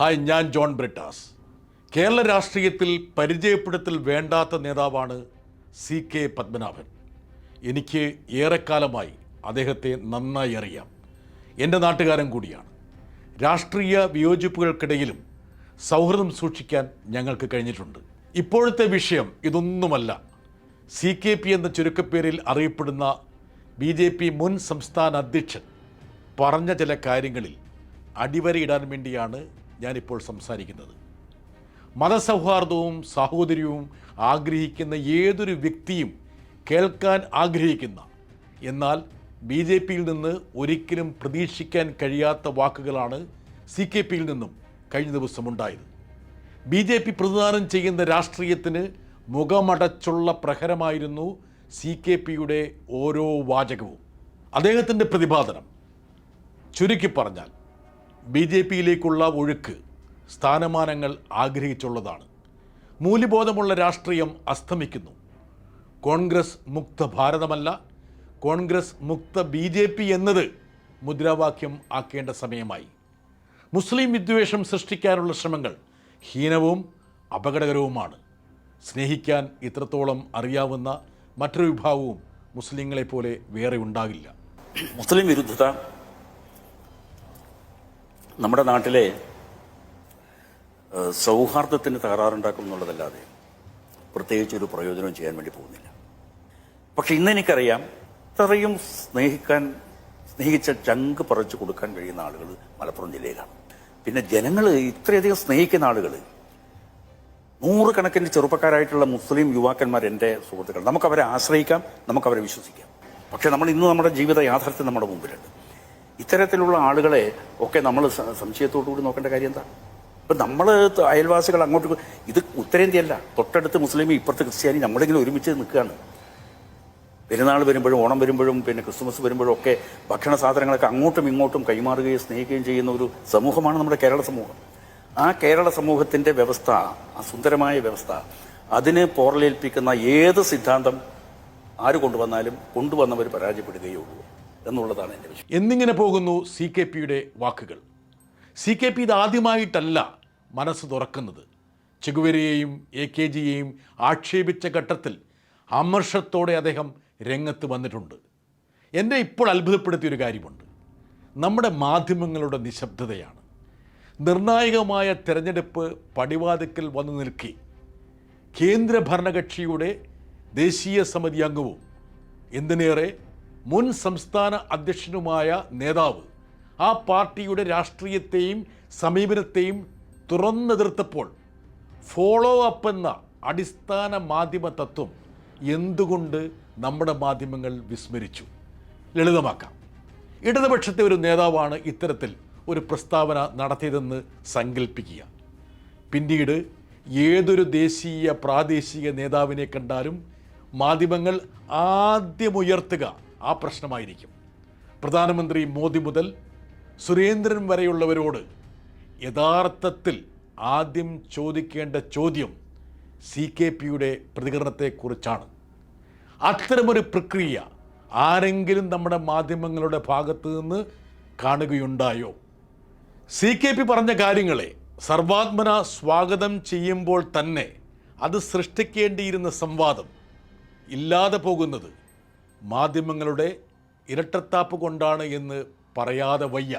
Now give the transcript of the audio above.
Hi, ഞാൻ ജോൺ ബ്രിട്ടാസ്. കേരള രാഷ്ട്രീയത്തിൽ പരിചയപ്പെടുത്തൽ വേണ്ടാത്ത നേതാവാണ് CK പത്മനാഭൻ. എനിക്ക് ഏറെക്കാലമായി അദ്ദേഹത്തെ നന്നായി അറിയാം. എൻ്റെ നാട്ടുകാരൻ കൂടിയാണ്. രാഷ്ട്രീയ വിയോജിപ്പുകൾക്കിടയിലും സൗഹൃദം സൂക്ഷിക്കാൻ ഞങ്ങൾക്ക് കഴിഞ്ഞിട്ടുണ്ട്. ഇപ്പോഴത്തെ വിഷയം ഇതൊന്നുമല്ല. CKP എന്ന ചുരുക്കപ്പേരിൽ അറിയപ്പെടുന്ന BJP മുൻ സംസ്ഥാന അധ്യക്ഷൻ പറഞ്ഞ ചില കാര്യങ്ങളിൽ അടിവരയിടാൻ വേണ്ടിയാണ് ഞാനിപ്പോൾ സംസാരിക്കുന്നത്. മതസൗഹാർദ്ദവും സാഹോദര്യവും ആഗ്രഹിക്കുന്ന ഏതൊരു വ്യക്തിയും കേൾക്കാൻ ആഗ്രഹിക്കുന്ന, എന്നാൽ BJPയിൽ നിന്ന് ഒരിക്കലും പ്രതീക്ഷിക്കാൻ കഴിയാത്ത വാക്കുകളാണ് CKPയിൽ നിന്നും കഴിഞ്ഞ ദിവസം ഉണ്ടായത്. BJP പ്രതിദാനം ചെയ്യുന്ന രാഷ്ട്രീയത്തിന് മുഖമടച്ചുള്ള പ്രഹരമായിരുന്നു CKPയുടെ ഓരോ വാചകവും. അദ്ദേഹത്തിൻ്റെ പ്രതിപാദനം ചുരുക്കി പറഞ്ഞാൽ BJPയിലേക്കുള്ള ഒഴുക്ക് സ്ഥാനമാനങ്ങൾ ആഗ്രഹിച്ചുള്ളതാണ്. മൂല്യബോധമുള്ള രാഷ്ട്രീയം അസ്തമിക്കുന്നു. കോൺഗ്രസ് മുക്ത ഭാരതമല്ല, കോൺഗ്രസ് മുക്ത BJP എന്നത് മുദ്രാവാക്യം ആക്കേണ്ട സമയമായി. മുസ്ലിം വിദ്വേഷം സൃഷ്ടിക്കാനുള്ള ശ്രമങ്ങൾ ഹീനവും അപകടകരവുമാണ്. സ്നേഹിക്കാൻ ഇത്രത്തോളം അറിയാവുന്ന മറ്റൊരു വിഭാഗവും മുസ്ലിങ്ങളെപ്പോലെ വേറെ ഉണ്ടാകില്ല. മുസ്ലിം വിരുദ്ധത നമ്മുടെ നാട്ടിലെ സൗഹാർദ്ദത്തിന് തകരാറുണ്ടാക്കും എന്നുള്ളതല്ലാതെ പ്രത്യേകിച്ച് ഒരു പ്രയോജനം ചെയ്യാൻ വേണ്ടി പോകുന്നില്ല. പക്ഷെ ഇന്ന് എനിക്കറിയാം, ഇത്രയും സ്നേഹിച്ച ചങ്ക് പറിച്ചു കൊടുക്കാൻ കഴിയുന്ന ആളുകൾ മലപ്പുറം ജില്ലയിലാണ്. പിന്നെ ജനങ്ങൾ ഇത്രയധികം സ്നേഹിക്കുന്ന ആളുകൾ, നൂറുകണക്കിന് ചെറുപ്പക്കാരായിട്ടുള്ള മുസ്ലിം യുവാക്കന്മാർ എൻ്റെ സുഹൃത്തുക്കൾ. നമുക്കവരെ ആശ്രയിക്കാം, നമുക്കവരെ വിശ്വസിക്കാം. പക്ഷെ നമ്മൾ ഇന്ന് നമ്മുടെ ജീവിത യാഥാർത്ഥ്യം നമ്മുടെ മുമ്പിലുണ്ട്. ഇത്തരത്തിലുള്ള ആളുകളെ ഒക്കെ നമ്മൾ സംശയത്തോടു കൂടി നോക്കേണ്ട കാര്യം എന്താ? ഇപ്പം നമ്മൾ അയൽവാസികൾ അങ്ങോട്ട്, ഇത് ഉത്തരേന്ത്യയല്ല, തൊട്ടടുത്ത് മുസ്ലിം ഇപ്പുറത്ത് ക്രിസ്ത്യാനി, നമ്മളിങ്ങനെ ഒരുമിച്ച് നിൽക്കുകയാണ്. പെരുന്നാൾ വരുമ്പോഴും ഓണം വരുമ്പോഴും പിന്നെ ക്രിസ്മസ് വരുമ്പോഴും ഒക്കെ ഭക്ഷണ സാധനങ്ങളൊക്കെ അങ്ങോട്ടും ഇങ്ങോട്ടും കൈമാറുകയും സ്നേഹിക്കുകയും ചെയ്യുന്ന ഒരു സമൂഹമാണ് നമ്മുടെ കേരള സമൂഹം. ആ കേരള സമൂഹത്തിൻ്റെ വ്യവസ്ഥ, ആ സുന്ദരമായ വ്യവസ്ഥ, അതിന് പോറലേൽപ്പിക്കുന്ന ഏത് സിദ്ധാന്തം ആര് കൊണ്ടുവന്നവർ പരാജയപ്പെടുകയുള്ളൂ എന്നുള്ളതാണ് എൻ്റെ വിഷയം. എന്നിങ്ങനെ പോകുന്നു CKPയുടെ വാക്കുകൾ. CKP ഇതാദ്യമായിട്ടല്ല മനസ്സ് തുറക്കുന്നത്. ചെഗുവേരയെയും AKGയെയും ആക്ഷേപിച്ച ഘട്ടത്തിൽ അമർഷത്തോടെ അദ്ദേഹം രംഗത്ത് വന്നിട്ടുണ്ട്. എന്നെ ഇപ്പോൾ അത്ഭുതപ്പെടുത്തിയൊരു കാര്യമുണ്ട്. നമ്മുടെ മാധ്യമങ്ങളുടെ നിശബ്ദതയാണ്. നിർണായകമായ തെരഞ്ഞെടുപ്പ് പടിവാതിക്കൽ വന്നു നിൽക്കെ കേന്ദ്ര ഭരണകക്ഷിയുടെ ദേശീയ സമിതി അംഗവും എന്തിനേറെ മുൻ സംസ്ഥാന അധ്യക്ഷനുമായ നേതാവ് ആ പാർട്ടിയുടെ രാഷ്ട്രീയത്തെയും സമീപനത്തെയും തുറന്നെതിർത്തപ്പോൾ ഫോളോ അപ്പ് എന്ന അടിസ്ഥാന മാധ്യമ തത്വം എന്തുകൊണ്ട് നമ്മുടെ മാധ്യമങ്ങൾ വിസ്മരിച്ചു? ലളിതമാക്കാം. ഇടതുപക്ഷത്തെ ഒരു നേതാവാണ് ഇത്തരത്തിൽ ഒരു പ്രസ്താവന നടത്തിയതെന്ന് സങ്കല്പിക്കുക. പിന്നീട് ഏതൊരു ദേശീയ പ്രാദേശിക നേതാവിനെ കണ്ടാലും മാധ്യമങ്ങൾ ആദ്യമുയർത്തുക ആ പ്രശ്നമായിരിക്കും. പ്രധാനമന്ത്രി മോദി മുതൽ സുരേന്ദ്രൻ വരെയുള്ളവരോട് യഥാർത്ഥത്തിൽ ആദ്യം ചോദിക്കേണ്ട ചോദ്യം CKPയുടെ പ്രതികരണത്തെക്കുറിച്ചാണ്. അത്തരമൊരു പ്രക്രിയ ആരെങ്കിലും നമ്മുടെ മാധ്യമങ്ങളുടെ ഭാഗത്തു നിന്ന് കാണുകയുണ്ടായോ? CKP പറഞ്ഞ കാര്യങ്ങളെ സർവാത്മന സ്വാഗതം ചെയ്യുമ്പോൾ തന്നെ അത് സൃഷ്ടിക്കേണ്ടിയിരുന്ന സംവാദം ഇല്ലാതെ പോകുന്നത് മാധ്യമങ്ങളുടെ ഇരട്ടത്താപ്പ് കൊണ്ടാണ് എന്ന് പറയാതെ വയ്യ.